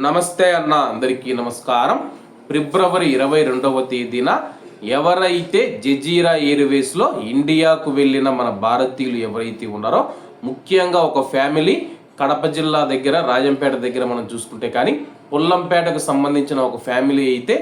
నమస్తే అన్న, అందరికీ నమస్కారం. ఫిబ్రవరి 22వ తేదీన ఎవరైతే జజీరా ఎయిర్వేస్లో ఇండియాకు వెళ్ళిన మన భారతీయులు ఎవరైతే ఉన్నారో, ముఖ్యంగా ఒక ఫ్యామిలీ కడప జిల్లా దగ్గర రాజంపేట దగ్గర మనం చూసుకుంటే కానీ పుల్లంపేటకు సంబంధించిన ఒక ఫ్యామిలీ అయితే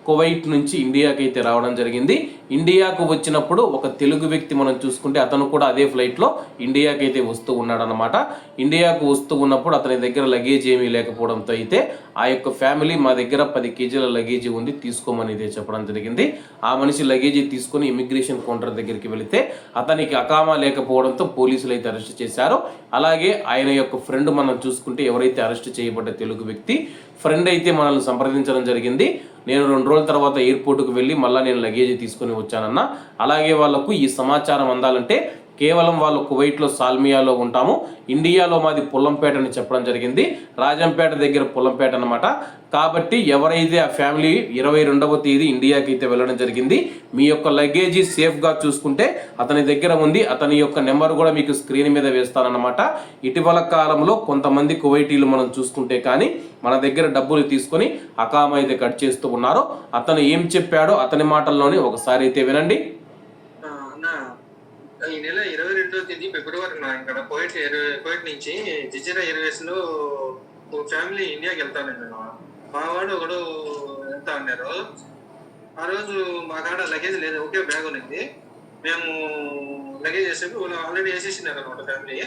కువైట్ నుంచి ఇండియాకి అయితే రావడం జరిగింది. ఇండియాకు వచ్చినప్పుడు ఒక తెలుగు వ్యక్తి మనం చూసుకుంటే అతను కూడా అదే ఫ్లైట్లో ఇండియాకి అయితే వస్తూ ఉన్నాడనమాట. ఇండియాకు వస్తూ ఉన్నప్పుడు అతని దగ్గర లగేజ్ ఏమీ లేకపోవడంతో అయితే ఆ యొక్క ఫ్యామిలీ మా దగ్గర 10 కేజీల లగేజీ ఉంది తీసుకోమని అయితే చెప్పడం జరిగింది. ఆ మనిషి లగేజీ తీసుకొని ఇమిగ్రేషన్ కౌంటర్ దగ్గరికి వెళితే అతనికి అకామా లేకపోవడంతో పోలీసులు అయితే అరెస్ట్ చేశారు. అలాగే ఆయన యొక్క ఫ్రెండ్ మనం చూసుకుంటే ఎవరైతే అరెస్ట్ చేయబడ్డ తెలుగు వ్యక్తి ఫ్రెండ్ అయితే మనల్ని సంప్రదించడం జరిగింది. నేను 2 రోజుల తర్వాత ఎయిర్పోర్ట్కి వెళ్ళి మళ్ళీ నేను లగేజ్ తీసుకొని వచ్చానన్న. అలాగే వాళ్ళకు ఈ సమాచారం అందాలంటే కేవలం వాళ్ళు కువైట్లో సాల్మియాలో ఉంటాము, ఇండియాలో మాది పుల్లంపేట అని చెప్పడం జరిగింది. రాజంపేట దగ్గర పుల్లంపేట అనమాట. కాబట్టి ఎవరైతే ఆ ఫ్యామిలీ 22వ తేదీ ఇండియాకి అయితే వెళ్ళడం జరిగింది, మీ యొక్క లగేజీ సేఫ్గా చూసుకుంటే అతని దగ్గర ఉంది. అతని యొక్క నెంబర్ కూడా మీకు స్క్రీన్ మీద వేస్తానన్నమాట. ఇటీవల కాలంలో కొంతమంది కువైటీలు మనం చూసుకుంటే కానీ మన దగ్గర డబ్బులు తీసుకొని అకామా అయితే కట్ చేస్తూ ఉన్నారు. అతను ఏం చెప్పాడో అతని మాటల్లోనే ఒకసారి అయితే వినండి. ఈ నెల 22వ తేదీ ఫిబ్రవరి ఇక్కడ కోయిట్ నుంచి జజీరా ఎయిర్వేస్ లో ఫ్యామిలీ ఇండియాకి వెళ్తానండి. మా వాడు ఒకడు వెళ్తా ఉన్నారు. ఆ రోజు మా కాడ లగేజ్ లేదు, ఒకే బ్యాగ్ ఉన్నింది. మేము లగేజ్ వేసేపు వాళ్ళు ఆల్రెడీ వేసేసినారు అనమాట. ఫ్యామిలీ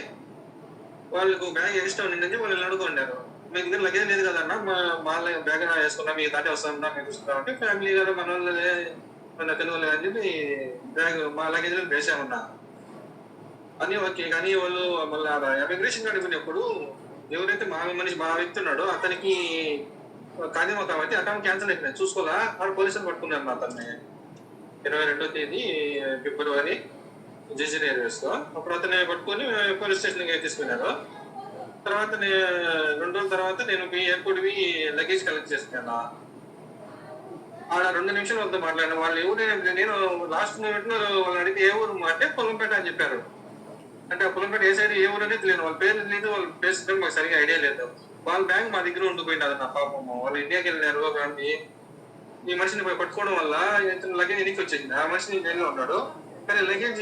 వాళ్ళకు బ్యాగ్ ఎక్స్ట్రా ఉన్నిందని వాళ్ళు అడుగుకున్నారు. మీ దగ్గర లగేజ్ లేదు కదన్నా, మా బ్యాగ్ వేసుకున్నా మీకు దాటే వస్తామన్నా మేము చూసుకుంటాం అంటే, ఫ్యామిలీ కదా మన వాళ్ళే మన తెలుగు వాళ్ళు అని చెప్పి బ్యాగ్ మా లగేజ్ వేసామన్నా అని. ఓకే, కానీ వాళ్ళు మళ్ళీ ఇమిగ్రేషన్ అడిగినప్పుడు ఎవరైతే మా మనిషి మా వ్యక్తి ఉన్నాడో అతనికి కాదేమో కాబట్టి అకామా క్యాన్సిల్ అయిపోయినాయి. చూసుకోవాలా వాడు పోలీసులు పట్టుకున్నారు అతన్ని 22వ తేదీ ఫిబ్రవరి జజీరా ఎయిర్వేస్ లో. అప్పుడు అతన్ని పట్టుకొని పోలీస్ స్టేషన్కి తీసుకున్నారు. తర్వాత 2 రోజుల తర్వాత నేను ఎయిర్పోర్ట్ లగేజ్ కలెక్ట్ చేసుకున్నాను. ఆడ 2 నిమిషాలు వాళ్ళతో మాట్లాడాను. వాళ్ళు ఎవరు, నేను లాస్ట్ మినిట్ లో వాళ్ళని అడిగితే ఏ ఊరు అంటే పొలంపేట అని చెప్పారు. అంటే ఆ పొలంపేట ఏ సైడ్ ఏ ఊరు అనేది తెలియదు, వాళ్ళ పేరు తెలియదు, వాళ్ళ ప్లేస్ మాకు సరిగా ఐడియా లేదు. వాళ్ళ బ్యాగ్ మా దగ్గర ఉండిపోయినది నా పాపం. వాళ్ళు ఇండియాకి వెళ్ళినారు. కానీ ఈ మనిషిని పట్టుకోవడం వల్ల లగేజ్ ఎన్నికి వచ్చేసింది. ఆ మనిషిని జైల్లో ఉన్నాడు. కానీ లగేజ్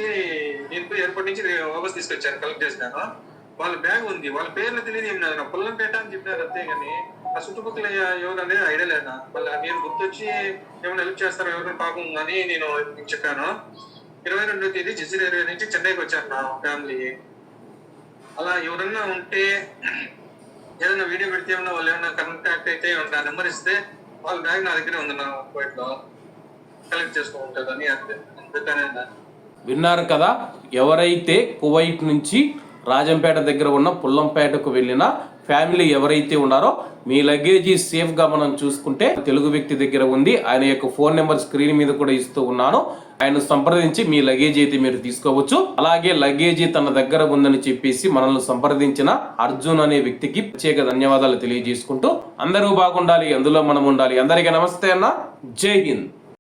నేను ఎయిర్పోర్ట్ నుంచి వాపస్ తీసుకొచ్చాను, కలెక్ట్ చేసినాను. వాళ్ళ బ్యాగ్ ఉంది, వాళ్ళ పేర్లు తెలియదు ఏమి లేదు. పొల్లంపేట అని చెప్పినారు అంతేగాని ఆ చుట్టుపక్కల ఎవరు అనేది ఐడియా లేదా. మళ్ళీ మీరు గుర్తొచ్చి ఏమైనా హెల్ప్ చేస్తారో ఎవరైనా పాపం అని నేను చెప్పాను. 22వ తేదీ జజీరా ఎయిర్వేస్ నుంచి చెన్నైకి వచ్చాను నా ఫ్యామిలీ. అలా ఎవరన్నా ఉంటే ఏదైనా వీడియో పెడితే ఏమన్నా వాళ్ళు ఏమైనా కాంటాక్ట్ అయితే ఆ నెంబర్ ఇస్తే వాళ్ళ బ్యాగ్ నా దగ్గరే ఉంది, నా కువైట్లో కలెక్ట్ చేసుకుంటుందని. అందుకనే విన్నారు కదా, ఎవరైతే కువైట్ నుంచి రాజంపేట దగ్గర ఉన్న పుల్లంపేటకు వెళ్ళిన ఫ్యామిలీ ఎవరైతే ఉన్నారో మీ లగేజీ సేఫ్గా మనం చూసుకుంటే తెలుగు వ్యక్తి దగ్గర ఉంది. ఆయన యొక్క ఫోన్ నెంబర్ స్క్రీన్ మీద కూడా ఇస్తూ ఉన్నాను. ఆయన సంప్రదించి మీ లగేజీ అయితే మీరు తీసుకోవచ్చు. అలాగే లగేజీ తన దగ్గర ఉందని చెప్పేసి మనల్ని సంప్రదించిన అర్జున్ అనే వ్యక్తికి ప్రత్యేక ధన్యవాదాలు తెలియజేసుకుంటూ అందరూ బాగుండాలి, అందులో మనం ఉండాలి. అందరికీ నమస్తే అన్న, జై హింద్.